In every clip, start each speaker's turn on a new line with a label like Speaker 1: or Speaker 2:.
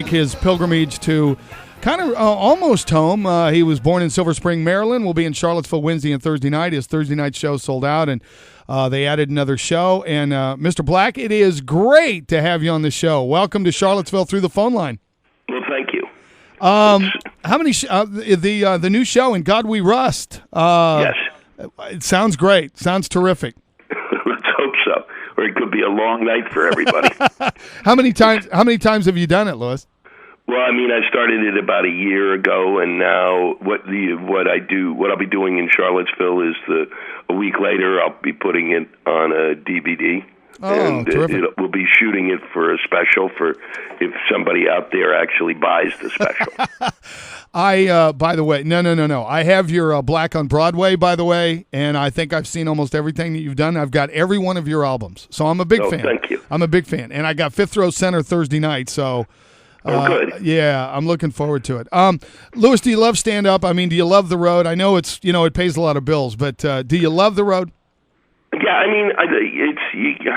Speaker 1: His pilgrimage to kind of almost home. He was born in Silver Spring, Maryland. Will be in Charlottesville Wednesday and Thursday night. His Thursday night show sold out, and they added another show. And Mr. Black, it is great to have you on the show. Welcome to Charlottesville through the phone line.
Speaker 2: Well, thank you.
Speaker 1: How many? The new show in God We Rust.
Speaker 2: Yes.
Speaker 1: It sounds great. Sounds terrific.
Speaker 2: Let's hope so. Or it could be a long night for everybody.
Speaker 1: How many times have you done it, Louis?
Speaker 2: Well, I mean, I started it about a year ago, and now what I'll be doing in Charlottesville is a week later I'll be putting it on a DVD.
Speaker 1: Oh,
Speaker 2: and
Speaker 1: terrific.
Speaker 2: We'll be shooting it for a special for if somebody out there actually buys the special.
Speaker 1: By the way, no. I have your Black on Broadway, by the way, and I think I've seen almost everything that you've done. I've got every one of your albums, so I'm a big fan.
Speaker 2: Thank you.
Speaker 1: I'm a big fan, and I got Fifth Row Center Thursday night, so.
Speaker 2: Good.
Speaker 1: Yeah, I'm looking forward to it. Louis, do you love stand-up? I mean, do you love the road? I know it pays a lot of bills, but do you love the road?
Speaker 2: Yeah, I mean, how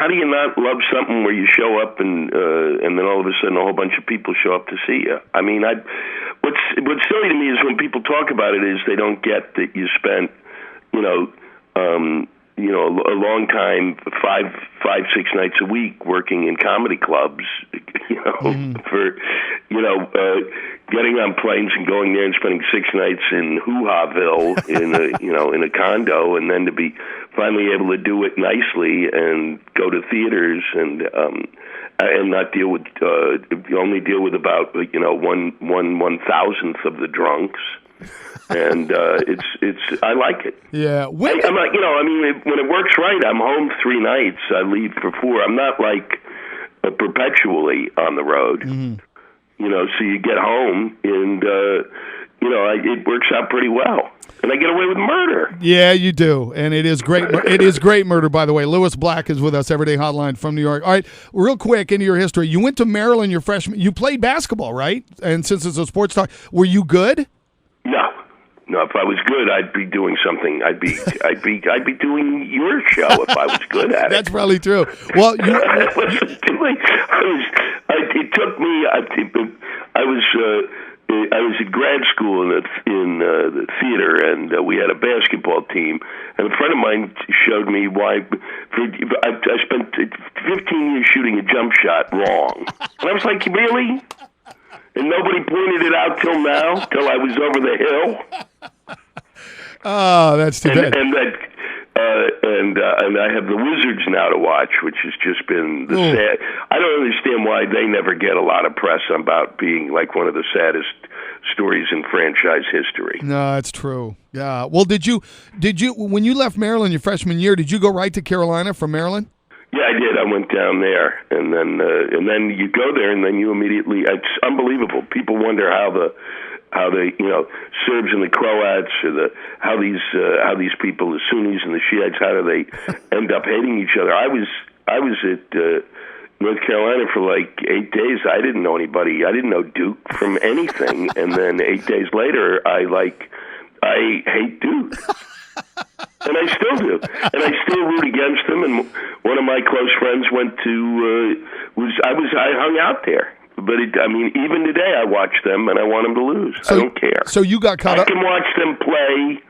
Speaker 2: do you not love something where you show up and then all of a sudden a whole bunch of people show up to see you? I mean, what's silly to me is when people talk about it is they don't get that you spent, a long time, five, 6 nights a week working in comedy clubs, for, getting on planes and going there and spending 6 nights in Hoo-Haville in a condo, and then to be finally able to do it nicely and go to theaters and not deal with, only deal with about, 1/1000th of the drunks. And I like it.
Speaker 1: Yeah,
Speaker 2: I'm like, when it works right, I'm home 3 nights. I leave for 4. I'm not like perpetually on the road. Mm-hmm. So you get home, and it works out pretty well, and I get away with murder. Yeah,
Speaker 1: you do, and it is great. It is great murder, by the way. Louis Black is with us, Everyday Hotline from New York. All right, real quick into your history. You went to Maryland your freshman. You played basketball, right? And since it's a sports talk, were you good?
Speaker 2: No, if I was good, I'd be doing something. I'd be doing your show if I was good at it.
Speaker 1: That's probably true. Well,
Speaker 2: I was in grad school in the theater, and we had a basketball team. And a friend of mine showed me why. I spent 15 years shooting a jump shot wrong, and I was like, really? And nobody pointed it out till now, till I was over the hill.
Speaker 1: Oh, that's too bad.
Speaker 2: And I have the Wizards now to watch, which has just been the sad. I don't understand why they never get a lot of press about being like one of the saddest stories in franchise history.
Speaker 1: No, that's true. Yeah. Well, did you when you left Maryland your freshman year? Did you go right to Carolina from Maryland?
Speaker 2: Yeah, I did. I went down there, and then you go there, and then you immediately—it's unbelievable. People wonder how the Serbs and the Croats, or how these people, the Sunnis and the Shiites, how do they end up hating each other? I was at North Carolina for like 8 days. I didn't know anybody. I didn't know Duke from anything, and then 8 days later, I hate Duke. And I still do. And I still root against them. And one of my close friends went to, I hung out there. But even today I watch them and I want them to lose. I don't care.
Speaker 1: So you got caught up.
Speaker 2: I can watch them play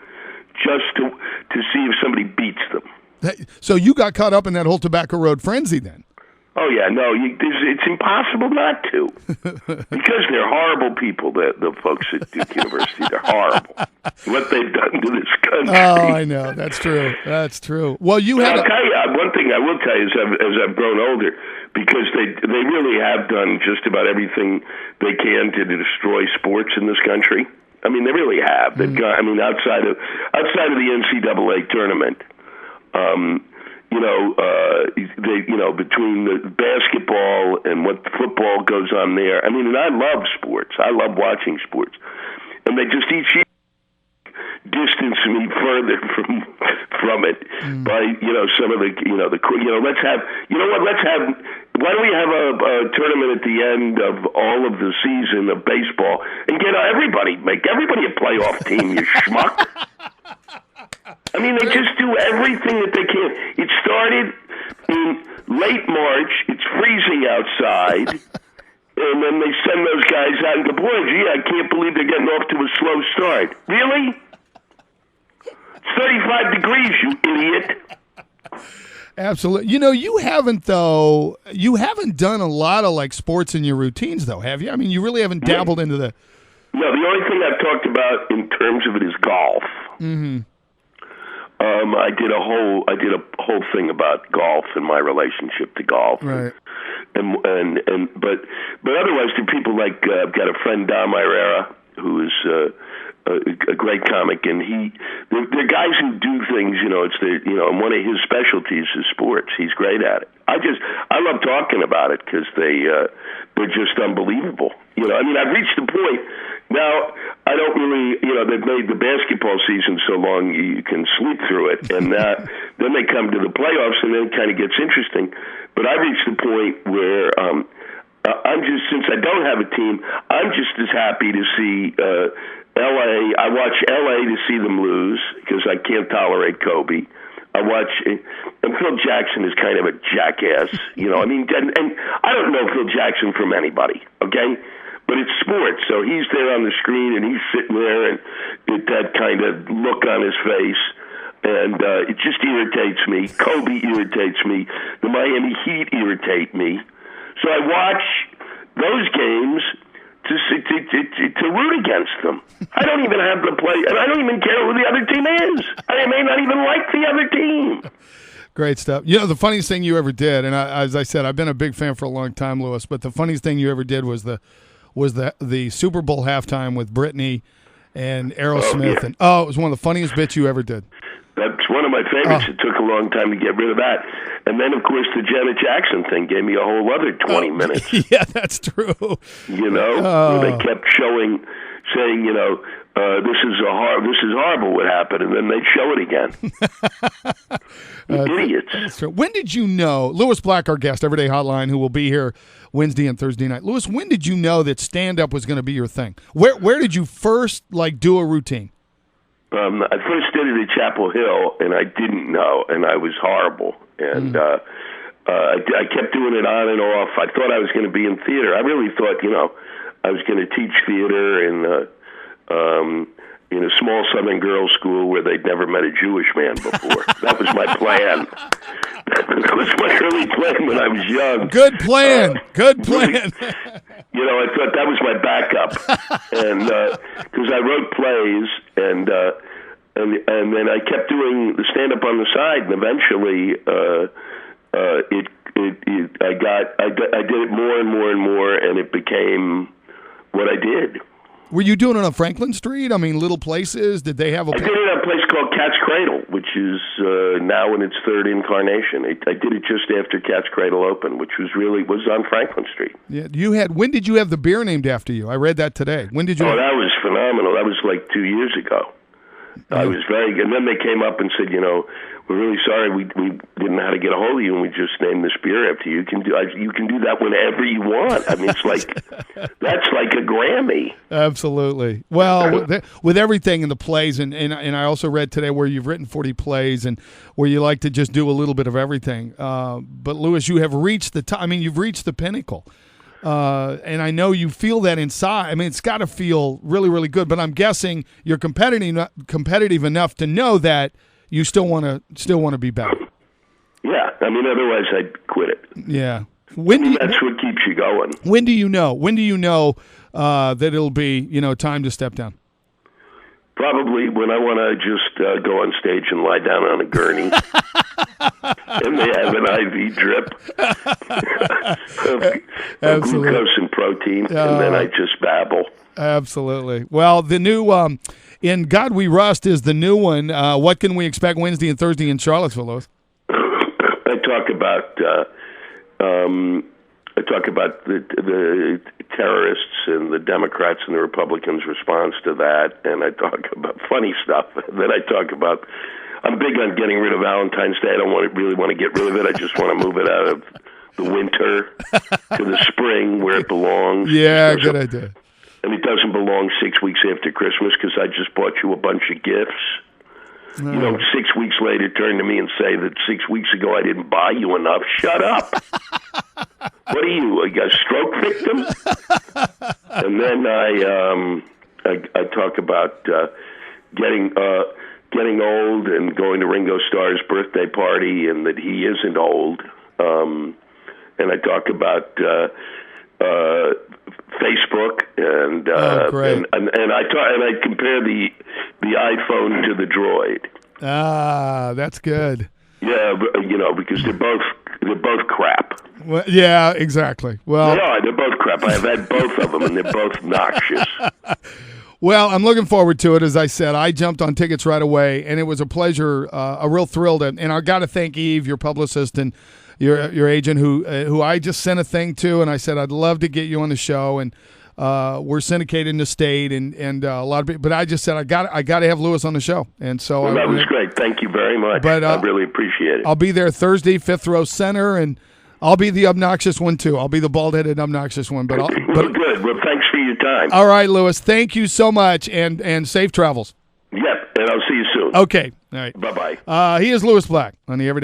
Speaker 2: just to see if somebody beats them.
Speaker 1: So you got caught up in that whole Tobacco Road frenzy then?
Speaker 2: Oh, yeah, no, it's impossible not to. Because they're horrible people, the folks at Duke University. They're horrible. What they've done to this country.
Speaker 1: Oh, I know. That's true. That's true. Well,
Speaker 2: I'll tell you, one thing I will tell you is as I've grown older, because they really have done just about everything they can to destroy sports in this country. I mean, they really have. They've got, outside of the NCAA tournament, between the basketball and what football goes on there. And I love sports. I love watching sports. And they just each year distance me further from it by, some of why don't we have a tournament at the end of all of the season of baseball and get make everybody a playoff team, you schmuck. They just do everything that they can. It started in late March. It's freezing outside. And then they send those guys out and go, boy, gee, I can't believe they're getting off to a slow start. Really? It's 35 degrees, you idiot.
Speaker 1: Absolutely. You haven't done a lot of like sports in your routines, though, have you? I mean, you really haven't dabbled into the.
Speaker 2: No, the only thing I've talked about in terms of it is golf.
Speaker 1: Mm-hmm.
Speaker 2: I did a whole thing about golf and my relationship to golf.
Speaker 1: Right.
Speaker 2: But otherwise, to people like I've got a friend Dom Irera who is a great comic, and they're guys who do things. And one of his specialties is sports. He's great at it. I love talking about it because they're just unbelievable. I've reached the point now. I don't really, they've made the basketball season so long you can sleep through it, and then they come to the playoffs, and then it kind of gets interesting. But I reached the point where I'm just, since I don't have a team, I'm just as happy to see L.A. I watch L.A. to see them lose because I can't tolerate Kobe. And Phil Jackson is kind of a jackass, and I don't know Phil Jackson from anybody, okay? But it's sports, so he's there on the screen, and he's sitting there and with that kind of look on his face, and it just irritates me. Kobe irritates me. The Miami Heat irritate me. So I watch those games to root against them. I don't even have the play, and I don't even care who the other team is. I may not even like the other team.
Speaker 1: Great stuff. The funniest thing you ever did, and as I said, I've been a big fan for a long time, Lewis, but the funniest thing you ever did was the Super Bowl halftime with Britney and Aerosmith. It was one of the funniest bits you ever did.
Speaker 2: That's one of my favorites. It took a long time to get rid of that. And then, of course, the Janet Jackson thing gave me a whole other 20 minutes.
Speaker 1: Yeah, that's true.
Speaker 2: Where they kept saying, this is horrible what happened, and then they'd show it again. Idiots.
Speaker 1: That's true. When did you know, Lewis Black, our guest, Everyday Hotline, who will be here Wednesday and Thursday night. Lewis, when did you know that stand-up was going to be your thing? Where did you first, do a routine?
Speaker 2: I first did it at Chapel Hill, and I didn't know, and I was horrible. And I kept doing it on and off. I thought I was going to be in theater. I really thought, I was going to teach theater in a small Southern girls' school where they'd never met a Jewish man before. That was my plan. That was my early plan when I was young.
Speaker 1: Good plan. Good plan.
Speaker 2: I thought that was my backup, and because I wrote plays, and then I kept doing the stand-up on the side, and eventually I did it more and more and more, and it became what I did.
Speaker 1: Were you doing it on Franklin Street? I mean, little places? Did they have a...
Speaker 2: I did it at a place called Cat's Cradle, which is now in its third incarnation. I did it just after Cat's Cradle opened, which was on Franklin Street.
Speaker 1: Yeah, when did you have the beer named after you? I read that today. When did you...
Speaker 2: that was phenomenal. That was like 2 years ago. I was very good. And then they came up and said, we're really sorry we didn't know how to get a hold of you, and we just named this beer after you. You can do that whenever you want. I mean, it's that's like a Grammy.
Speaker 1: Absolutely. Well, with everything in the plays, and I also read today where you've written 40 plays and where you like to just do a little bit of everything. But Lewis, you have reached the top. I mean, you've reached the pinnacle. And I know you feel that inside. I mean, it's got to feel really, really good. But I'm guessing you're competitive enough to know that you still want to be better.
Speaker 2: Yeah, I mean, otherwise I'd quit it.
Speaker 1: Yeah,
Speaker 2: that's what keeps you going.
Speaker 1: When do you know? When do you know that it'll be time to step down?
Speaker 2: Probably when I want to just go on stage and lie down on a gurney. And they have an IV drip of glucose and protein, and then I just babble. Absolutely.
Speaker 1: Well, the new In God We Rust is the new one. What can we expect Wednesday and Thursday in Charlottesville, Louis?
Speaker 2: I talk about the terrorists and the Democrats and the Republicans' response to that, and I talk about funny stuff. Then I talk about, I'm big on getting rid of Valentine's Day. I don't really want to get rid of it. I just want to move it out of the winter to the spring where it belongs.
Speaker 1: Yeah, good idea.
Speaker 2: And it doesn't belong 6 weeks after Christmas because I just bought you a bunch of gifts. 6 weeks later, turn to me and say that 6 weeks ago I didn't buy you enough. Shut up. What are you, a stroke victim? And then I talk about getting old and going to Ringo Starr's birthday party, and that he isn't old. And I talk about Facebook, and I compare the iPhone to the Droid.
Speaker 1: Ah, that's good.
Speaker 2: Yeah, because they're both crap.
Speaker 1: Well, yeah, exactly. Well,
Speaker 2: they're both crap. I've had both of them, and they're both noxious.
Speaker 1: Well, I'm looking forward to it. As I said, I jumped on tickets right away, and it was a pleasure, a real thrill. And I got to thank Eve, your publicist, and your agent, who I just sent a thing to, and I said I'd love to get you on the show. And we're syndicated in the state, and a lot of people. But I just said I got to have Lewis on the show, and so
Speaker 2: that was great. Thank you very much. But I really appreciate it.
Speaker 1: I'll be there Thursday, 5th row center, and I'll be the obnoxious one too. I'll be the bald-headed obnoxious one. But
Speaker 2: good. Well, thanks for your time.
Speaker 1: All right, Lewis. Thank you so much, and safe travels.
Speaker 2: Yep, and I'll see you soon.
Speaker 1: Okay. All right.
Speaker 2: Bye-bye.
Speaker 1: He is Lewis Black on the Everyday.